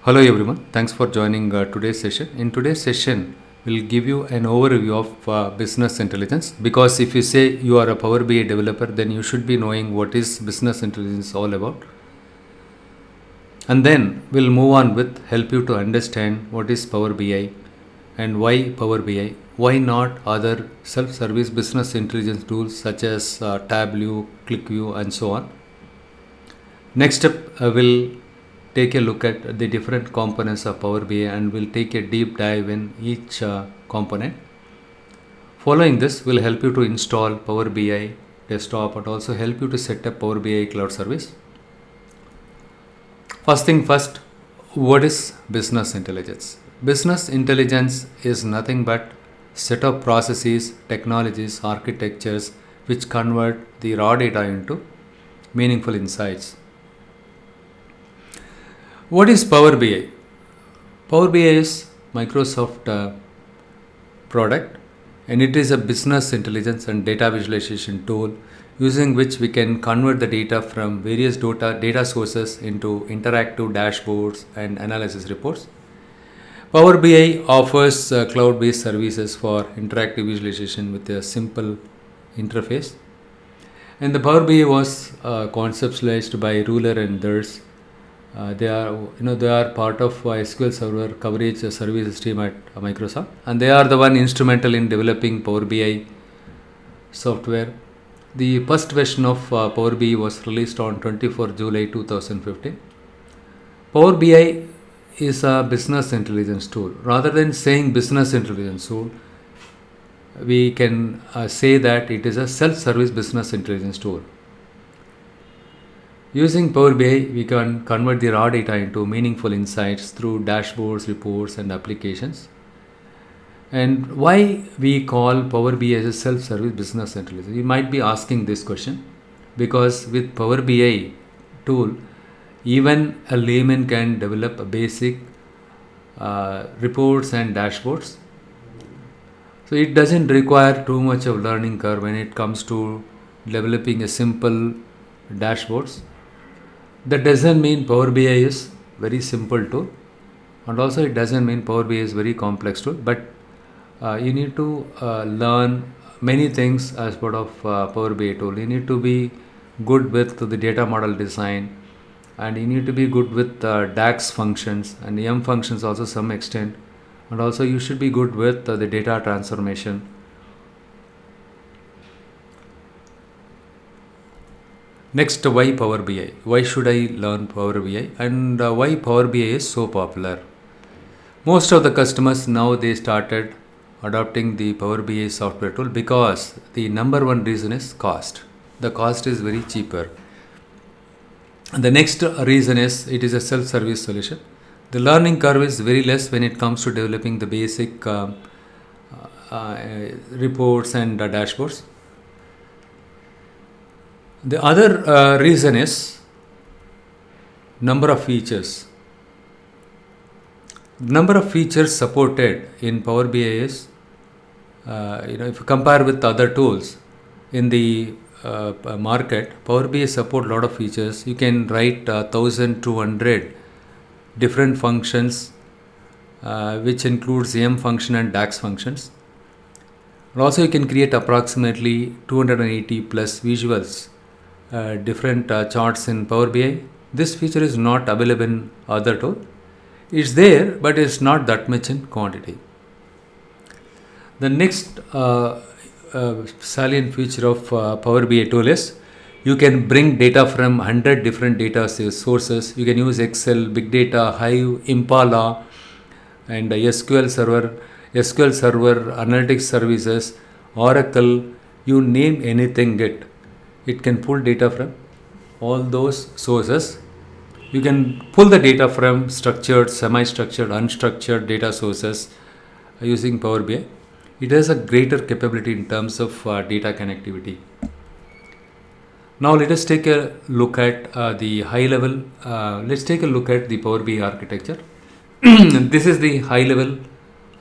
Hello everyone, thanks for joining today's session. In today's session, we'll give you an overview of business intelligence, because if you say you are a Power BI developer, then you should be knowing what is business intelligence all about. And then we'll move on with help you to understand what is Power BI and why Power BI, why not other self-service business intelligence tools such as Tableau, ClickView and so on. Next up, we'll take a look at the different components of Power BI and we'll take a deep dive in each component. Following this, will help you to install Power BI Desktop and also help you to set up Power BI Cloud Service. First thing first, what is business intelligence? Business intelligence is nothing but set of processes, technologies, architectures which convert the raw data into meaningful insights. What is Power BI? Power BI is Microsoft product, and it is a business intelligence and data visualization tool using which we can convert the data from various data sources into interactive dashboards and analysis reports. Power BI offers cloud-based services for interactive visualization with a simple interface. And the Power BI was conceptualized by Ruler and Thurs. They are part of SQL Server coverage services team at Microsoft, and they are the one instrumental in developing Power BI software. The first version of Power BI was released on 24 July 2015. Power BI is a business intelligence tool. Rather than saying business intelligence tool, we can say that it is a self-service business intelligence tool. Using Power BI, we can convert the raw data into meaningful insights through dashboards, reports, and applications. And why we call Power BI as a self-service business intelligence? You might be asking this question, because with Power BI tool, even a layman can develop a basic reports and dashboards. So it doesn't require too much of learning curve when it comes to developing a simple dashboards. That doesn't mean Power BI is very simple tool, and also it doesn't mean Power BI is very complex tool, but you need to learn many things as part of Power BI tool. You need to be good with the data model design, and you need to be good with DAX functions and M functions also some extent, and also you should be good with the data transformation. Next, why Power BI? Why should I learn Power BI, and why Power BI is so popular? Most of the customers now they started adopting the Power BI software tool because the number one reason is cost. The cost is very cheaper. And the next reason is it is a self-service solution. The learning curve is very less when it comes to developing the basic reports and dashboards. The other reason is number of features. Number of features supported in Power BI is, if you compare with other tools in the market, Power BI support a lot of features. You can write 1,200 different functions, which includes M function and DAX functions. And also you can create approximately 280 plus visuals, different charts in Power BI. This feature is not available in other tool. It's there, but it's not that much in quantity. The next salient feature of Power BI tool is you can bring data from 100 different data sources. You can use Excel, Big Data, Hive, Impala, and SQL Server, Analytics Services, Oracle. You name anything, it can pull data from all those sources. You can pull the data from structured, semi-structured, unstructured data sources using Power BI. It has a greater capability in terms of data connectivity. Now let us take a look at the high level. Let's take a look at the Power BI architecture. This is the high level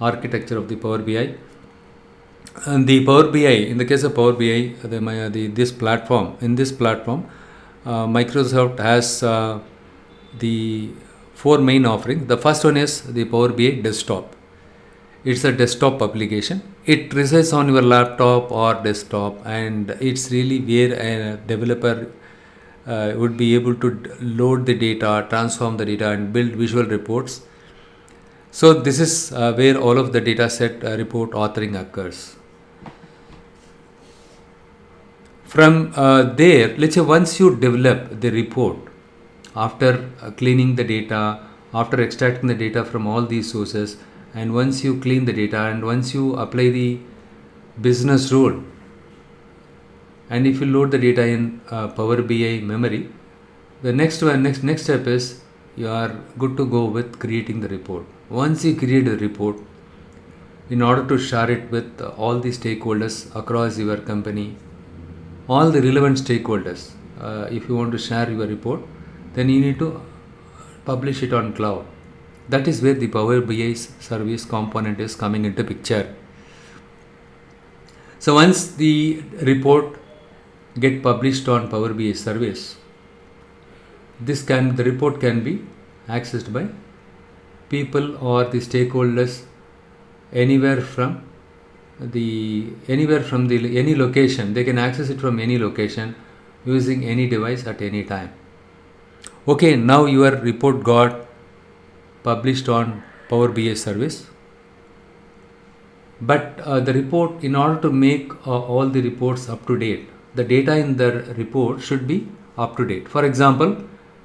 architecture of the Power BI. And the Power BI, in the case of Power BI, this platform, Microsoft has the four main offerings. The first one is the Power BI Desktop. It's a desktop application. It resides on your laptop or desktop, and it's really where a developer would be able to load the data, transform the data, and build visual reports. So this is where all of the data set report authoring occurs. From there, let's say once you develop the report, after cleaning the data, after extracting the data from all these sources, and once you clean the data, and once you apply the business rule, and if you load the data in Power BI memory, the next step is you are good to go with creating the report. Once you create the report, in order to share it with all the stakeholders across your company, all the relevant stakeholders, if you want to share your report, then you need to publish it on cloud. That is where the Power BI service component is coming into picture. So once the report get published on Power BI service, the report can be accessed by people or the stakeholders anywhere from any location. They can access it from any location using any device at any time. Okay, now your report got published on Power BI service, but the report, in order to make all the reports up to date, the data in the report should be up to date. For example,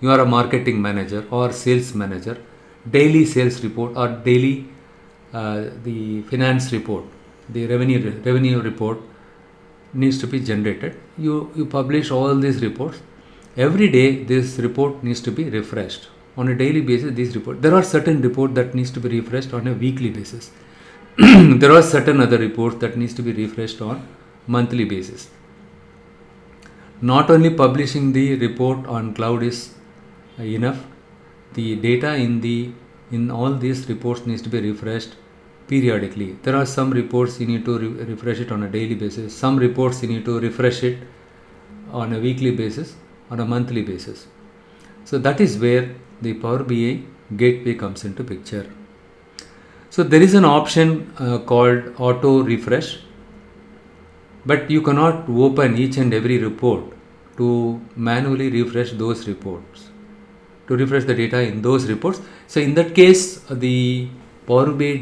you are a marketing manager or sales manager, daily sales report or daily the finance report, the revenue report needs to be generated. You publish all these reports. Every day this report needs to be refreshed. On a daily basis, there are certain reports that needs to be refreshed on a weekly basis. There are certain other reports that needs to be refreshed on monthly basis. Not only publishing the report on cloud is enough. The data in all these reports needs to be refreshed periodically. There are some reports you need to refresh it on a daily basis. Some reports you need to refresh it on a weekly basis, on a monthly basis. So that is where the Power BI gateway comes into picture. So there is an option called auto refresh, but you cannot open each and every report to manually refresh those reports, to refresh the data in those reports. So in that case, the Power BI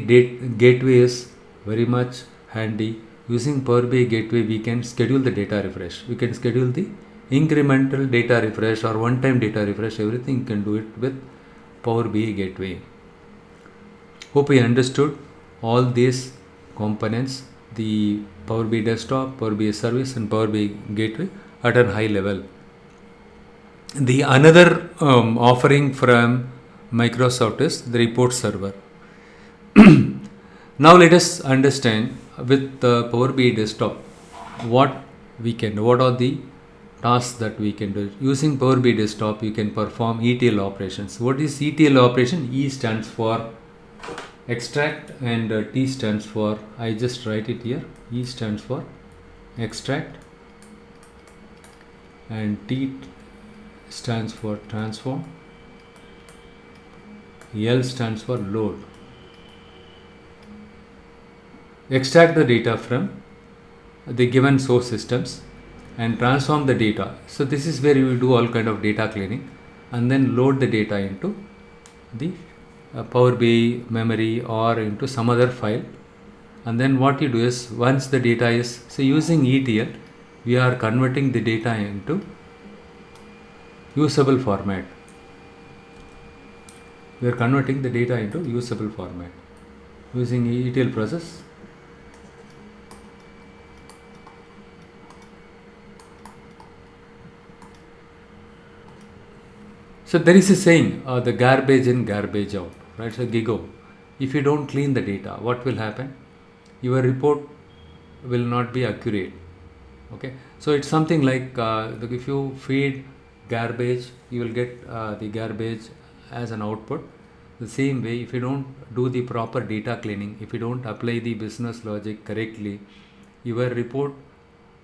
gateway is very much handy. Using Power BI gateway, we can schedule the data refresh. We can schedule the incremental data refresh or one-time data refresh. Everything you can do it with Power BI gateway. Hope you understood all these components, the Power BI Desktop, Power BI Service and Power BI Gateway at a high level. The another offering from Microsoft is the report server. Now let us understand with the Power BI Desktop what are the tasks that we can do. Using Power BI Desktop, you can perform ETL operations. What is ETL operation? E stands for extract and T stands for, I just write it here, E stands for extract and T stands for transform, L stands for load. Extract the data from the given source systems and transform the data. So this is where you will do all kind of data cleaning and then load the data into the Power BI memory or into some other file. And then what you do is, once the data is, so using ETL, we are converting the data into usable format. We are converting the data into usable format using ETL process. So there is a saying, the garbage in, garbage out, right? So GIGO. If you don't clean the data, what will happen? Your report will not be accurate. Okay. So it's something like if you feed garbage, you will get the garbage as an output. The same way, if you don't do the proper data cleaning, if you don't apply the business logic correctly, your report,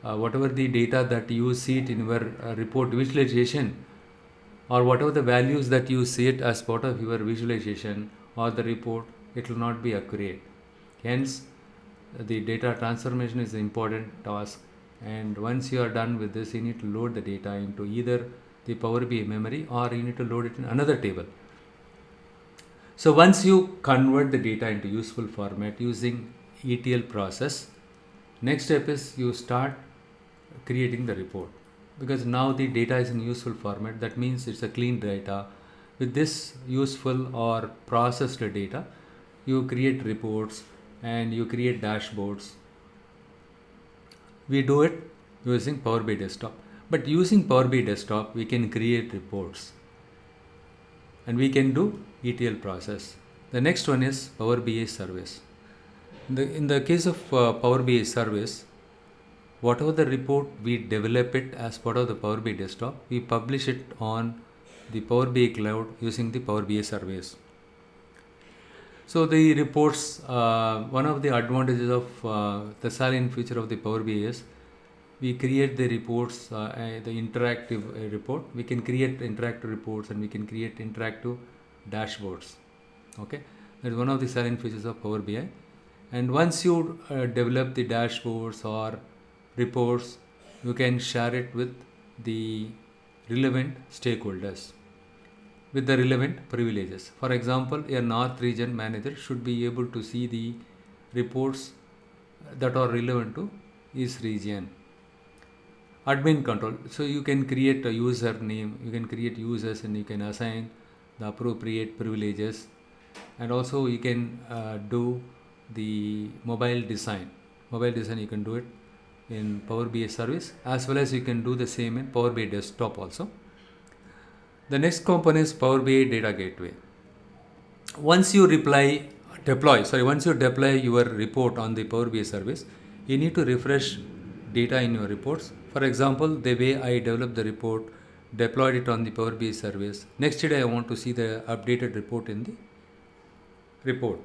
whatever the data that you see it in your report visualization, or whatever the values that you see it as part of your visualization or the report, it will not be accurate. Hence, the data transformation is an important task, and once you are done with this, you need to load the data into either the Power BI memory or you need to load it in another table. So once you convert the data into useful format using ETL process, next step is you start creating the report, because now the data is in useful format. That means it's a clean data. With this useful or processed data, you create reports and you create dashboards. We do it using PowerBI Desktop. But using PowerBI Desktop, we can create reports and we can do ETL process. The next one is Power BI service. In the case of Power BI service, whatever the report we develop it as part of the Power BI Desktop, we publish it on the Power BI cloud using the Power BI service. So the reports, one of the advantages of the salient feature of the Power BI is we create the reports, the interactive report. We can create interactive reports and we can create interactive dashboards. Okay, that is one of the salient features of Power BI. And once you develop the dashboards or reports, you can share it with the relevant stakeholders with the relevant privileges. For example, a North region manager should be able to see the reports that are relevant to his region. Admin control. So you can create a username, you can create users and you can assign the appropriate privileges, and also you can do the mobile design. Mobile design you can do it in Power BI service, as well as you can do the same in Power BI Desktop also. The next component is Power BI Data Gateway. Once you deploy your report on the Power BI service, you need to refresh data in your reports. For example, the way I developed the report, deployed it on the Power BI service. Next day I want to see the updated report in the report.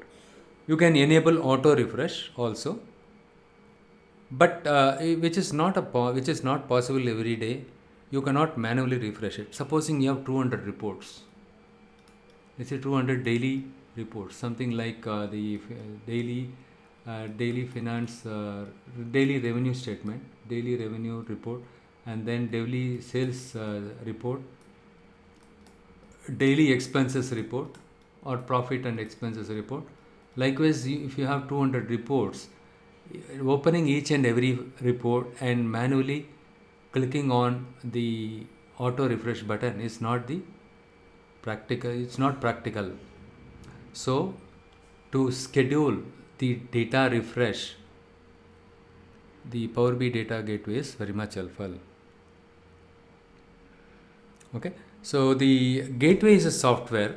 You can enable auto refresh also, but which is not possible every day. You cannot manually refresh it. Supposing you have 200 reports, let's say 200 daily reports, something like the daily finance, daily revenue statement, daily revenue report, and then daily sales report, daily expenses report, or profit and expenses report. Likewise, if you have 200 reports, opening each and every report and manually clicking on the auto refresh button is not practical. It's not practical. So to schedule the data refresh, the Power BI Data Gateway is very much helpful. Okay, so the gateway is a software.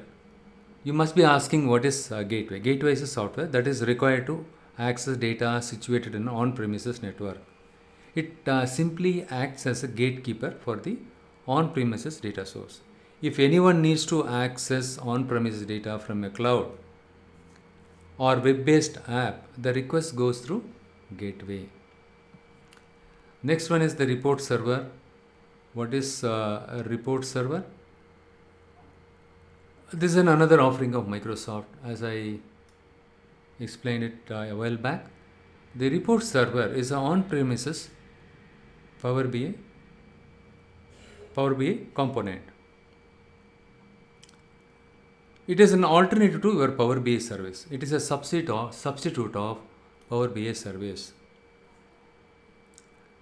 You must be asking, what is gateway? Gateway is a software that is required to access data situated in an on-premises network. It simply acts as a gatekeeper for the on-premises data source. If anyone needs to access on-premises data from a cloud or web-based app, the request goes through gateway. Next one is the report server. What is a report server? This is another offering of Microsoft, as I explained it a while back. The report server is an on-premises Power BI component. It is an alternative to your Power BI service. It is a substitute of Power BI service.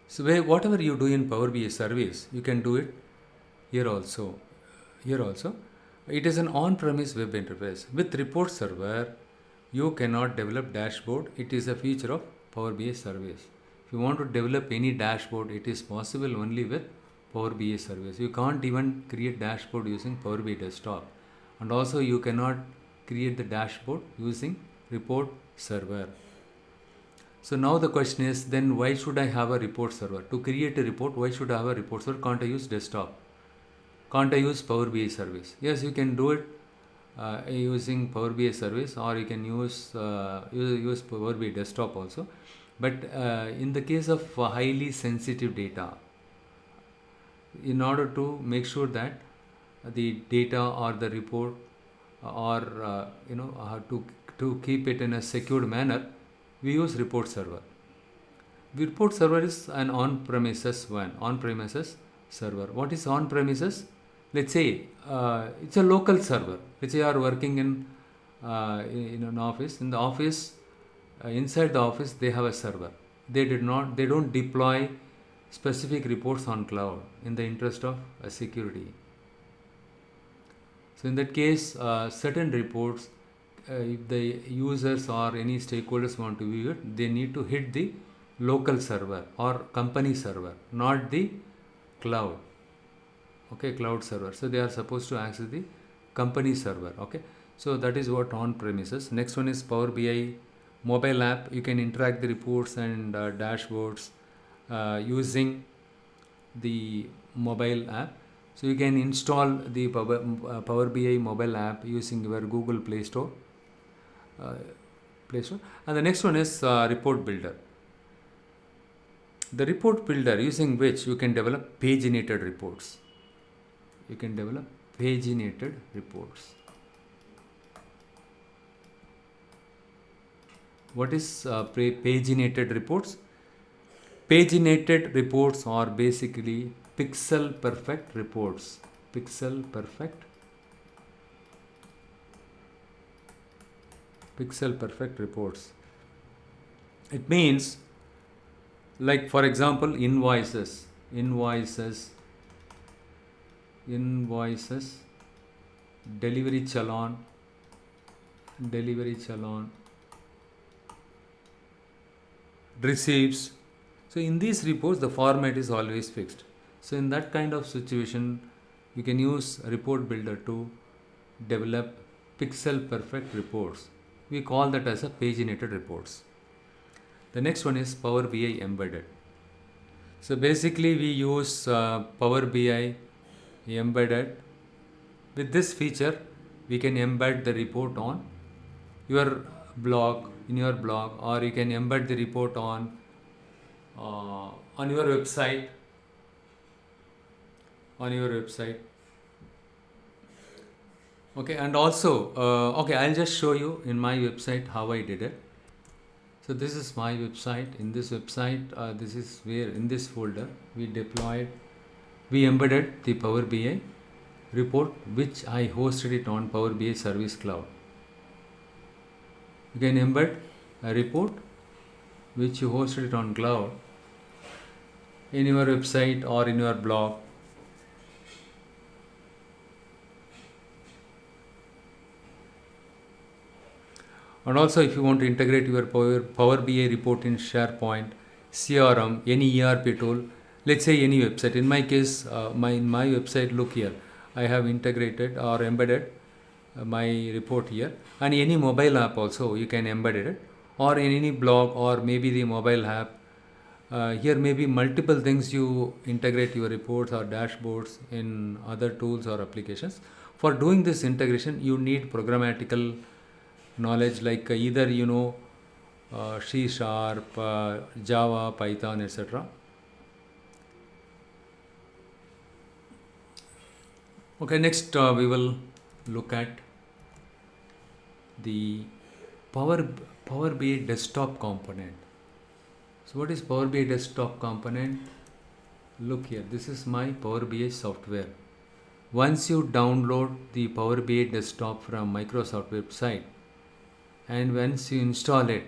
So whatever you do in Power BI service, you can do it here also. It is an on-premise web interface. With report server, you cannot develop dashboard. It is a feature of Power BI service. If you want to develop any dashboard, it is possible only with Power BI service. You can't even create dashboard using Power BI Desktop. And also you cannot create the dashboard using report server. So now the question is, then why should I have a report server? To create a report, why should I have a report server? Can't I use desktop? Can't I use Power BI service? Yes, you can do it using Power BI service, or you can use Power BI Desktop also. But in the case of highly sensitive data, in order to make sure that the data or the report, or to keep it in a secured manner, we use report server. The report server is an on-premises server. What is on-premises? Let's say it's a local server. Let's say you are working in an office. In the office, inside the office, they have a server. They don't deploy specific reports on cloud in the interest of security. So in that case, certain reports, if the users or any stakeholders want to view it, they need to hit the local server or company server, not the cloud. Okay, cloud server. So they are supposed to access the company server. Okay, so that is what on premises. Next one is Power BI mobile app. You can interact the reports and dashboards using the mobile app. So you can install the Power BI mobile app using your Google Play Store. And the next one is report builder. The report builder, using which you can develop paginated reports. What is paginated reports? Paginated reports are basically pixel perfect reports. Pixel perfect reports. It means, like for example, invoices, delivery challan, receipts. So in these reports, the format is always fixed. So in that kind of situation, you can use report builder to develop pixel perfect reports. We call that as a paginated reports. The next one is Power BI embedded. So basically we use Power BI embedded. With this feature, we can embed the report on your blog, or you can embed the report on your website. Okay, and also I'll just show you in my website how I did it. So this is my website. In this website, this is where in this folder we embedded the Power BI report, which I hosted it on Power BI Service Cloud. You can embed a report which you hosted it on cloud in your website or in your blog. And also, if you want to integrate your Power BI report in SharePoint, CRM, any ERP tool, let's say any website. In my case, in my website, look here, I have integrated or embedded my report here, and any mobile app also you can embed it, or in any blog or maybe the mobile app. Here maybe multiple things you integrate your reports or dashboards in other tools or applications. For doing this integration, you need programmatical knowledge, like either C#, Java, Python, etc. Okay, next we will look at the Power BI Desktop component. So what is Power BI Desktop component? Look here, this is my Power BI software. Once you download the Power BI Desktop from Microsoft website, and once you install it,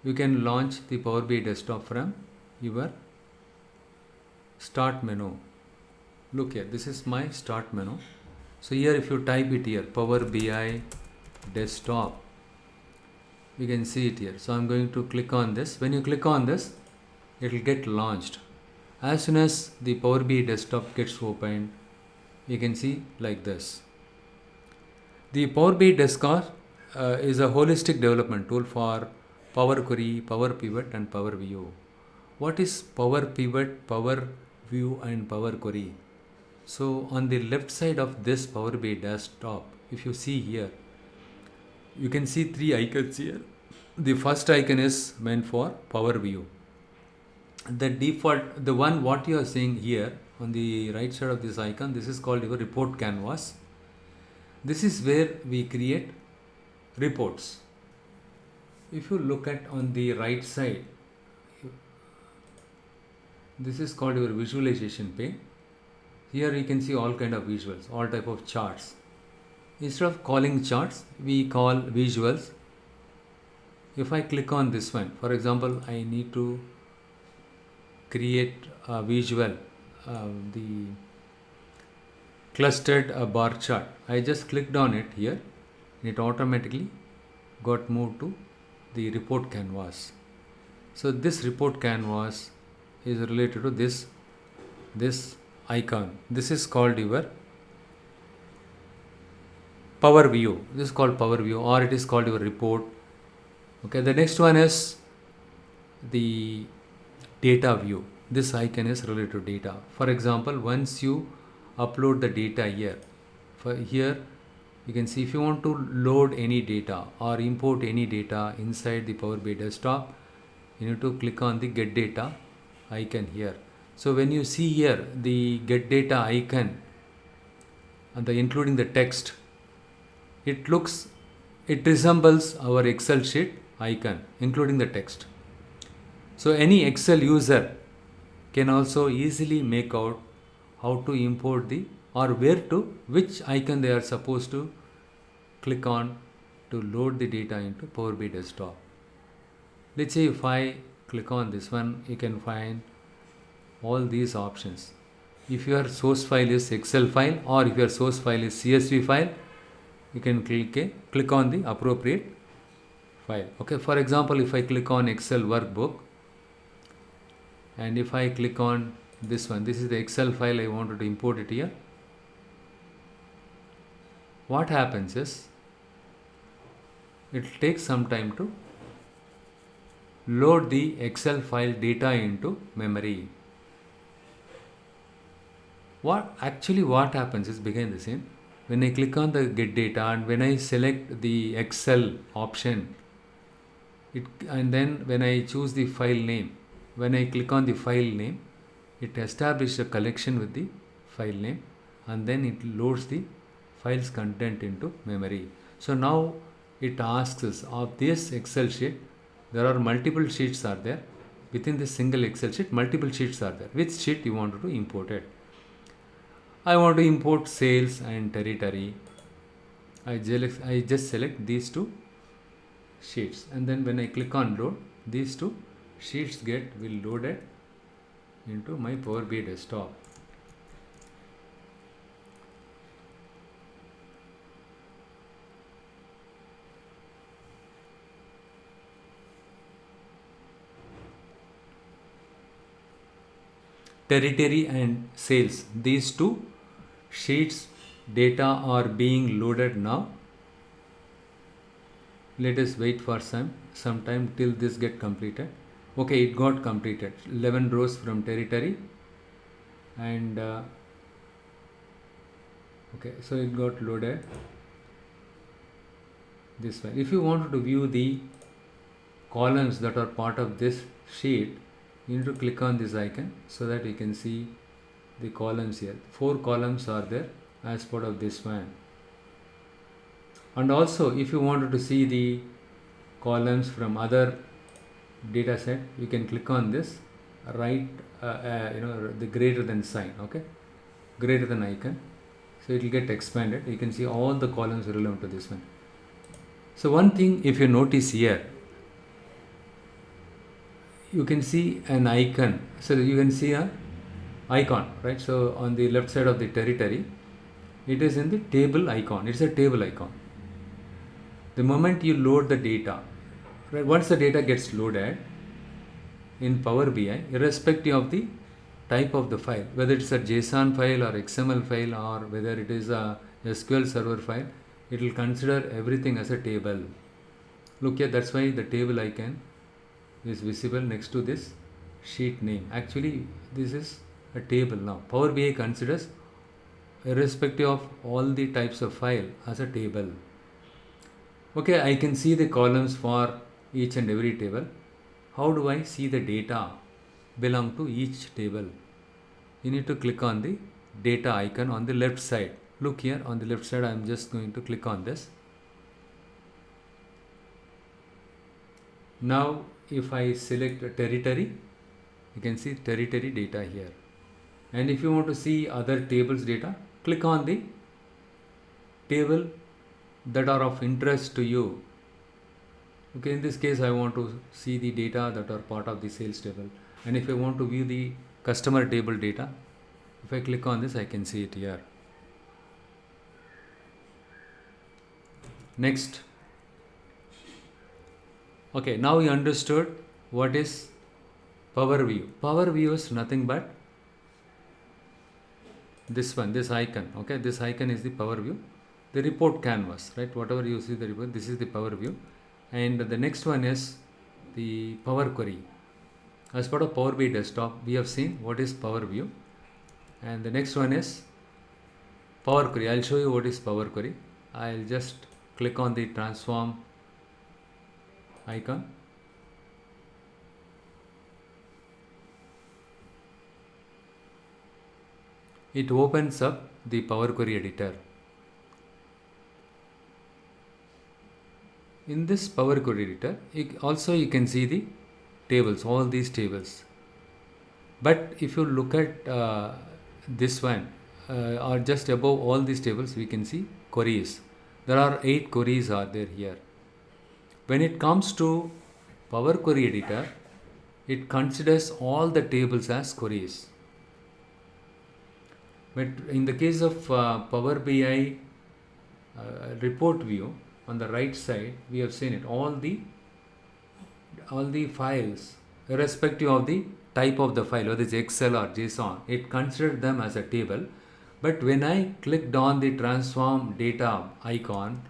you can launch the Power BI Desktop from your start menu. Look here, this is my start menu. So here, if you type it here, Power BI Desktop, you can see it here. So I'm going to click on this. When you click on this, it will get launched. As soon as the Power BI Desktop gets opened, you can see like this. The Power BI Desktop is a holistic development tool for Power Query, Power Pivot, and Power View. What is Power Pivot, Power View, and Power Query? So on the left side of this Power BI Desktop, if you see here, you can see three icons here. The first icon is meant for Power View. The default, the one what you are seeing here on the right side of this icon, this is called your report canvas. This is where we create reports. If you look at on the right side, this is called your visualization pane. Here you can see all kind of visuals, all type of charts. Instead of calling charts, we call visuals. If I click on this one, for example, I need to create a visual, the clustered bar chart. I just clicked on it here, and it automatically got moved to the report canvas. So this report canvas is related to this icon. This is called your Power View. This is called Power View, or it is called your report. Okay, the next one is the data view. This icon is related to data. For example, once you upload the data here, you can see if you want to load any data or import any data inside the PowerBI Desktop, you need to click on the Get Data icon here. So when you see here the Get Data icon and including the text, it resembles our Excel sheet icon including the text. So any Excel user can also easily make out how to import which icon they are supposed to click on to load the data into PowerBI Desktop. Let's say if I click on this one, you can find all these options. If your source file is Excel file, or if your source file is CSV file, you can click on the appropriate file. Okay, for example, if I click on Excel workbook, and if I click on this one, this is the Excel file I wanted to import it here. What happens is, it takes some time to load the Excel file data into memory. What happens is behind the scene. When I click on the Get Data and when I select the Excel option, and then when I choose the file name, when I click on the file name, it establishes a collection with the file name, and then it loads the file's content into memory. So now it asks us, of this Excel sheet, there are multiple sheets are there. Within this single Excel sheet, multiple sheets are there. Which sheet you wanted to import it? I want to import sales and territory. I just select these two sheets, and then when I click on load, these two sheets will loaded into my PowerBI Desktop. Territory and sales, these two sheets data are being loaded now. Let us wait for some time till this get completed. Okay, it got completed. 11 rows from territory, and okay, so it got loaded this way. If you wanted to view the columns that are part of this sheet, you need to click on this icon so that you can see the columns here. 4 columns are there as part of this one. And also, if you wanted to see the columns from other data set, you can click on this the greater than sign, okay, greater than icon. So it will get expanded. You can see all the columns relevant to this one. So one thing, if you notice here, you can see an icon. So you can see a icon, right? So on the left side of the territory, it is in the table icon. It's a table icon. The moment you load the data, right? Once the data gets loaded in Power BI, irrespective of the type of the file, whether it's a JSON file or XML file, or whether it is a SQL server file, it will consider everything as a table. Look here, that's why the table icon is visible next to this sheet name. Actually, this is a table now. Power BI considers irrespective of all the types of file as a table. Okay, I can see the columns for each and every table. How do I see the data belong to each table? you need to click on the data icon on the left side. Look here on the left side, I am just going to click on this. Now if I select a territory, you can see territory data here. And if you want to see other tables data, click on the table that are of interest to you. Okay, in this case I want to see the data that are part of the sales table, and if I want to view the customer table data, if I click on this, I can see it here. Next. Okay, now you understood what is Power View. Power View is nothing but this one, this icon. Okay, this icon is the Power View. The report canvas, right? Whatever you see the report, this is the Power View. And the next one is the Power Query. As part of PowerBI Desktop, we have seen what is Power View. And the next one is Power Query. I'll show you what is Power Query. I'll just click on the transform icon. It opens up the Power Query editor. In this Power Query editor, also you can see the tables, all these tables. But if you look at this one, or just above all these tables, we can see queries. There are 8 queries are there here. When it comes to Power Query editor, it considers all the tables as queries. But in the case of Power BI report view, on the right side, we have seen it, all the files, irrespective of the type of the file, whether it's Excel or JSON, it considered them as a table. But when I clicked on the transform data icon,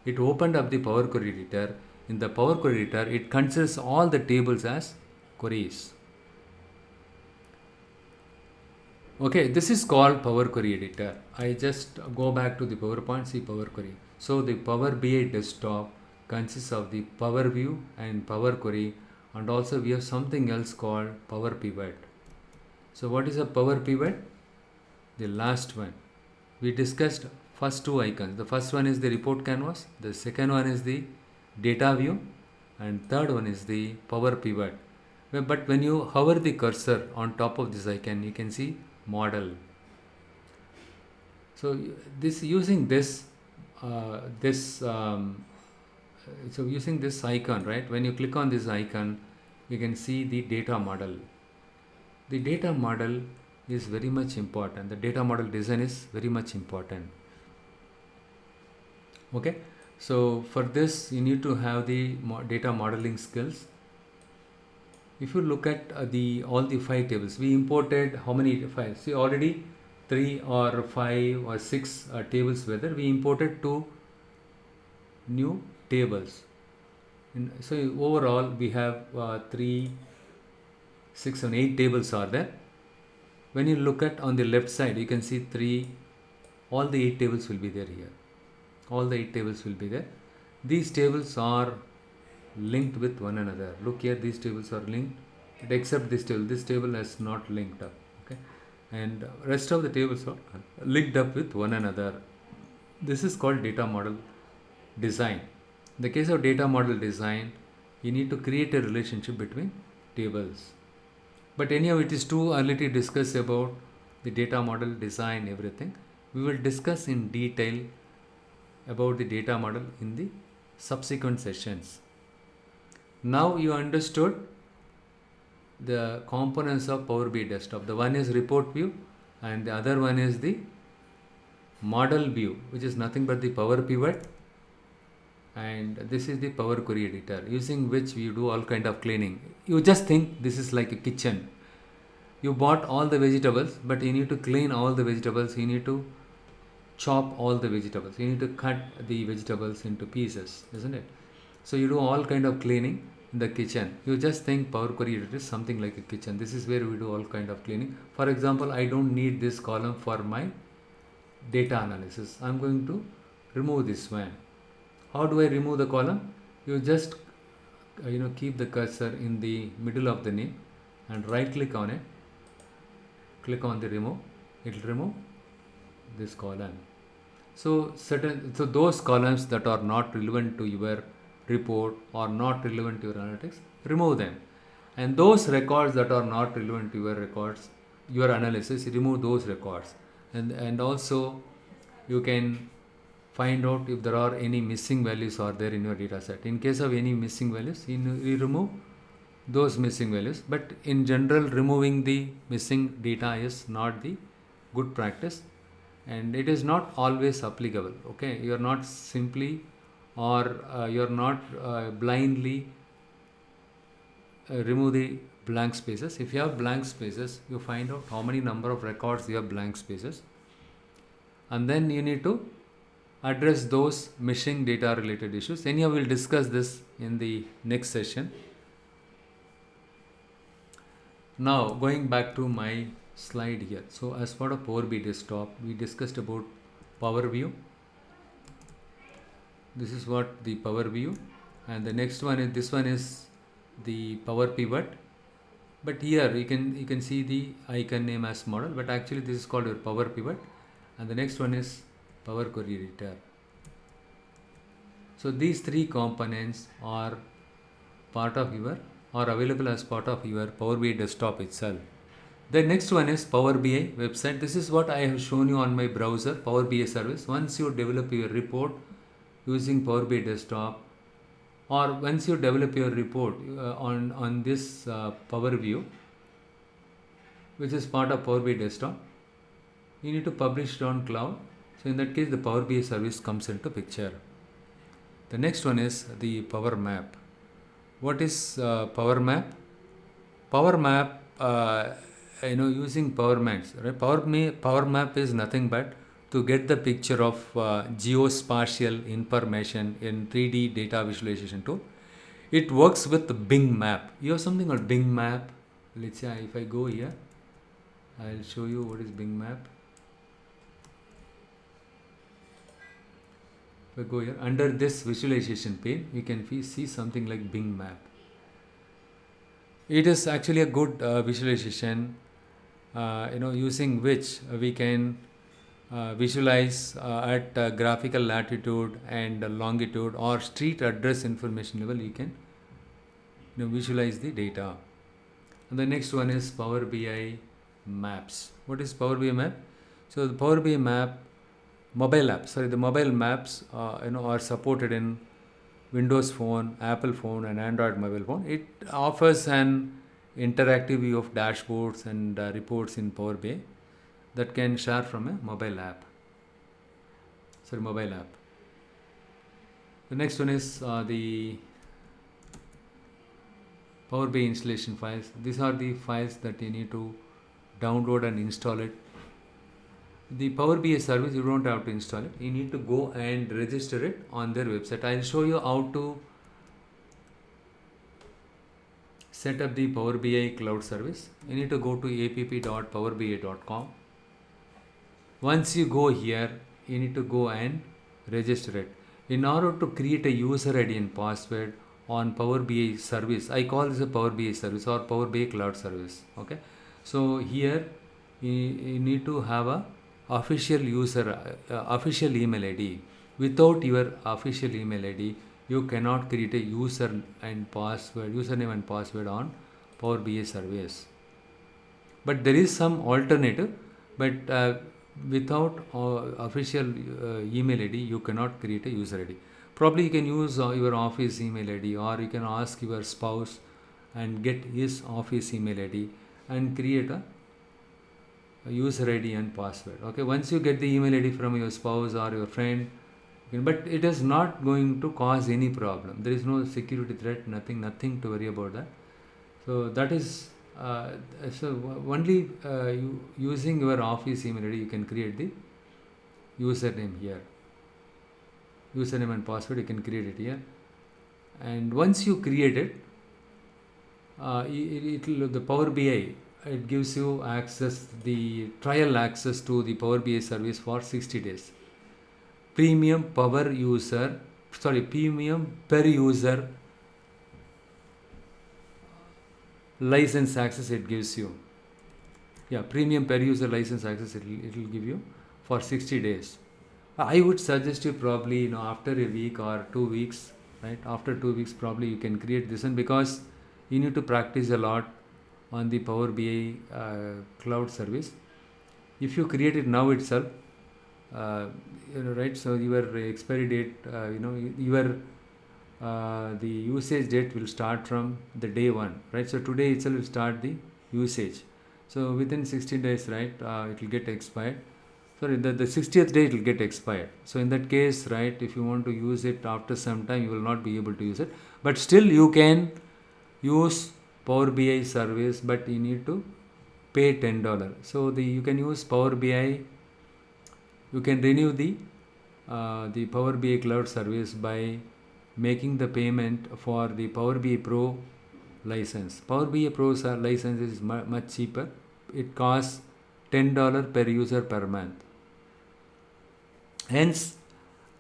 it opened up the Power Query editor. In the Power Query editor, it considers all the tables as queries. Okay, this is called Power Query editor. I just go back to the PowerPoint, see Power Query. So the Power BI Desktop consists of the Power View and Power Query, and also we have something else called Power Pivot. So what is a Power Pivot? The last one. We discussed first 2 icons. The first one is the report canvas, the second one is the data view, and third one is the Power Pivot. But when you hover the cursor on top of this icon, you can see model. So using this icon, right? When you click on this icon, you can see the data model. The data model is very much important. The data model design is very much important. Okay, so for this you need to have the data modeling skills. If you look at all the 5 tables, we imported how many files? See, already 3 or 5 or 6 tables were there. We imported 2 new tables. So overall we have 3, 6 and 8 tables are there. When you look at on the left side, you can see all the 8 tables will be there here. All the 8 tables will be there. These tables are linked with one another. Look here, these tables are linked, except this table. This table has not linked up. Okay, and rest of the tables are linked up with one another. This is called data model design. In the case of data model design, you need to create a relationship between tables. But anyhow, it is too early to discuss about the data model design, everything. We will discuss in detail about the data model in the subsequent sessions. Now you understood the components of PowerBI Desktop. The one is report view and the other one is the model view, which is nothing but the Power Pivot, and this is the Power Query editor, using which we do all kind of cleaning. You just think this is like a kitchen. You bought all the vegetables, but you need to clean all the vegetables. You need to chop all the vegetables. You need to cut the vegetables into pieces, isn't it? So you do all kind of cleaning in the kitchen. You just think Power Query editor is something like a kitchen. This is where we do all kind of cleaning. For example, I don't need this column for my data analysis. I'm going to remove this one. How do I remove the column? You just keep the cursor in the middle of the name and right click on it click on the remove, it will remove this column. So those columns that are not relevant to your report or not relevant to your analytics, remove them. And those records that are not relevant to your records, your analysis, remove those records. And also you can find out if there are any missing values are there in your data set. In case of any missing values, you remove those missing values. But in general, removing the missing data is not the good practice, and it is not always applicable. Okay, you are not simply or you are not blindly remove the blank spaces. If you have blank spaces, you find out how many number of records you have blank spaces, and then you need to address those missing data related issues. Anyhow, we'll discuss this in the next session. Now going back to my slide here. So as part of PowerBI Desktop, we discussed about Power View. This is what the Power View, and the next one is this one is the Power Pivot. But here you can see the icon name as model, but actually this is called your Power Pivot, and the next one is Power Query Editor. So these three components are part of your or available as part of your PowerBI Desktop itself. The next one is Power BI website. This is what I have shown you on my browser, Power BI service. Once you develop your report using Power BI Desktop, or once you develop your report on this Power View, which is part of Power BI Desktop, you need to publish it on cloud. So in that case, the Power BI service comes into picture. The next one is the Power Map. What is Power Map? Power Map, using Power Maps, right? Power Map is nothing but to get the picture of geospatial information in 3D data visualization tool. It works with Bing Map. You have something called Bing Map. Let's say if I go here, I'll show you what is Bing Map. If I go here, under this visualization pane, you can see something like Bing Map. It is actually a good visualization, using which we can visualize at graphical latitude and longitude or street address information level. You can visualize the data. And the next one is Power BI Maps. What is Power BI Map? So the Power BI Map the mobile maps are supported in Windows Phone, Apple Phone, and Android mobile phone. It offers an interactive view of dashboards and reports in Power BI that can share from a mobile app. The next one is the Power BI installation files. These are the files that you need to download and install it. The Power BI service, you don't have to install it. You need to go and register it on their website. I'll show you how to set up the Power BI cloud service. You need to go to app.powerbi.com. Once you go here, you need to go and register it. In order to create a user ID and password on Power BI service, I call this a Power BI service or Power BI cloud service. Okay, so here you need to have a official email ID. Without your official email ID, you cannot create a username and password on Power BI service. But there is some alternative, but without official email ID, you cannot create a user ID. Probably you can use your office email ID, or you can ask your spouse and get his office email ID and create a user ID and password. Okay, once you get the email ID from your spouse or your friend, but it is not going to cause any problem. There is no security threat, nothing to worry about that. So that is only using your office email ID, you can create the username here. Username and password, you can create it here. And once you create it, the Power BI, it gives you trial access to the Power BI service for 60 days. Premium per user license access it gives you. premium per user license access it will give you for 60 days. I would suggest you probably after a week or 2 weeks, right? After 2 weeks probably you can create this one, because you need to practice a lot on the Power BI cloud service. If you create it now itself, right? So your expiry date, your the usage date will start from the day one, right? So today itself will start the usage. So within 60 days, right, it will get expired. Sorry, the 60th day it will get expired. So in that case, right, if you want to use it after some time, you will not be able to use it. But still you can use Power BI service, but you need to pay $10. So you can use Power BI. You can renew the Power BI cloud service by making the payment for the Power BI Pro license. Power BI Pro license is much cheaper. It costs $10 per user per month. Hence,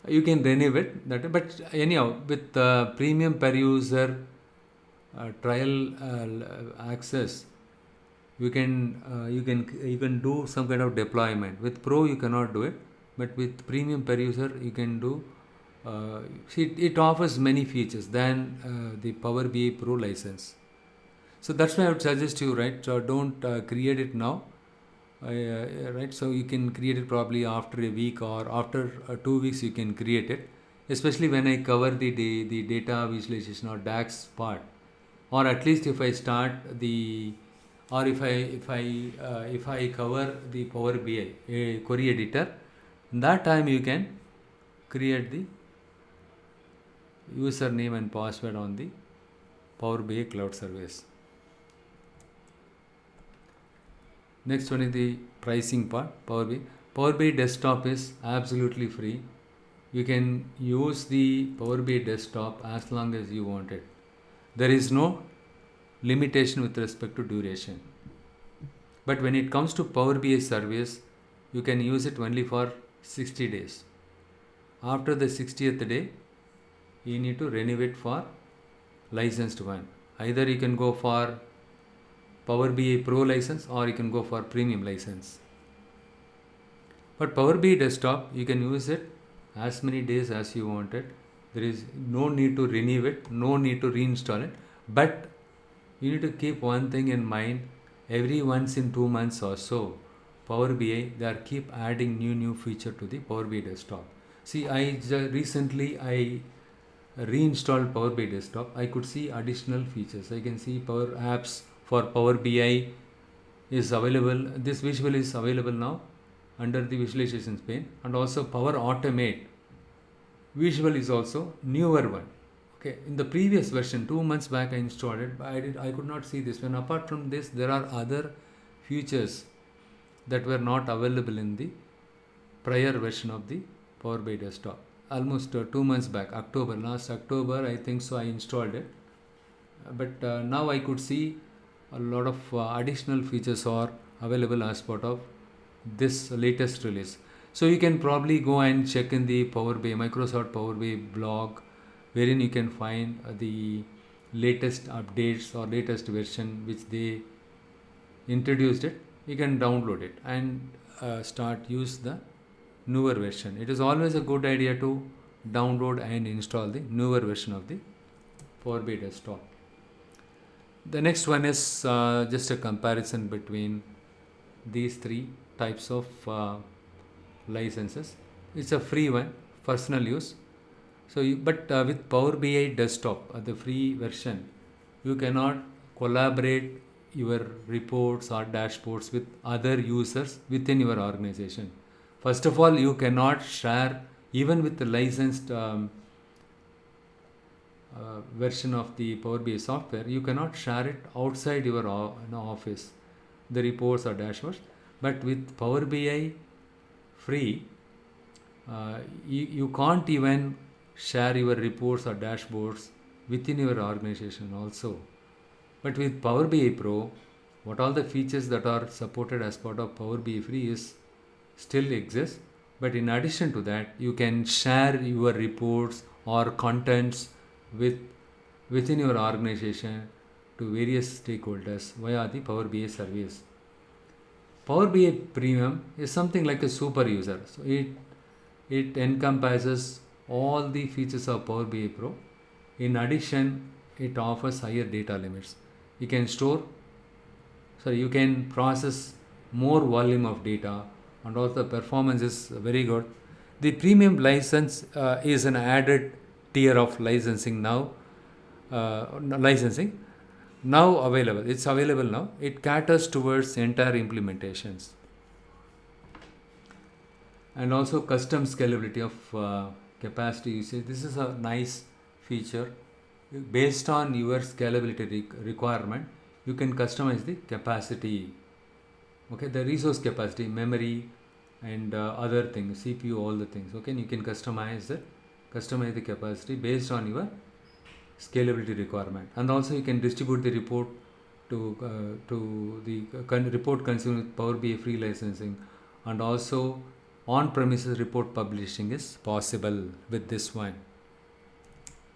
you can renew it. But anyhow, with premium per user trial access, you can do some kind of deployment. With Pro you cannot do it, but with premium per user you can do. It offers many features than the Power BI Pro license. So that's why I would suggest you, right? So don't create it now, right? So you can create it probably after a week or after 2 weeks. You can create it, especially when I cover the data visualization or DAX part, or at least if I start the, or if I cover the Power BI query editor, that time you can create the username and password on the Power BI cloud service. Next one is the pricing part. Power BI Desktop is absolutely free. You can use the Power BI Desktop as long as you want it. There is no limitation with respect to duration. But when it comes to Power BI service, you can use it only for 60 days. After the 60th day, you need to renew it for licensed one. Either you can go for Power BI Pro license or you can go for premium license. But Power BI Desktop, you can use it as many days as you want it. There is no need to renew it, no need to reinstall it. But you need to keep one thing in mind: every once in 2 months or so, Power BI, they are keep adding new feature to the Power BI Desktop. See, recently I reinstalled Power BI Desktop. I could see additional features. I can see Power Apps for Power BI is available. This visual is available now under the visualizations pane, and also Power Automate visual is also newer one. Okay, in the previous version 2 months back I installed it, but I could not see this one. Apart from this, there are other features that were not available in the prior version of the Power BI Desktop. Almost 2 months back, last October I think so, I installed it. But now I could see a lot of additional features are available as part of this latest release. So you can probably go and check in the Microsoft Power BI blog, wherein you can find the latest updates or latest version which they introduced it. You can download it and start use the newer version. It is always a good idea to download and install the newer version of the Power BI Desktop. The next one is just a comparison between these three types of licenses. It's a free one, personal use. So, with Power BI Desktop, the free version, you cannot collaborate your reports or dashboards with other users within your organization. First of all, you cannot share, even with the licensed version of the Power BI software, you cannot share it outside your office, the reports or dashboards. But with Power BI free, you can't even share your reports or dashboards within your organization also. But with Power BI Pro, what all the features that are supported as part of Power BI free is still exist. But in addition to that, you can share your reports or contents within your organization to various stakeholders via the Power BI service. Power BI Premium is something like a super user. So it encompasses all the features of Power BI Pro. In addition, it offers higher data limits. You can store, sorry, you can process more volume of data, and also performance is very good. The premium license is an added tier of licensing licensing now available. It's available now. It caters towards entire implementations, and also custom scalability of capacity usage. This is a nice feature. Based on your scalability requirement, you can customize the capacity. Okay, the resource capacity, memory, and other things, CPU, all the things. Okay, and you can customize the capacity based on your scalability requirement, and also you can distribute the report to the report consumed with Power BI free licensing, and also on premises report publishing is possible with this one.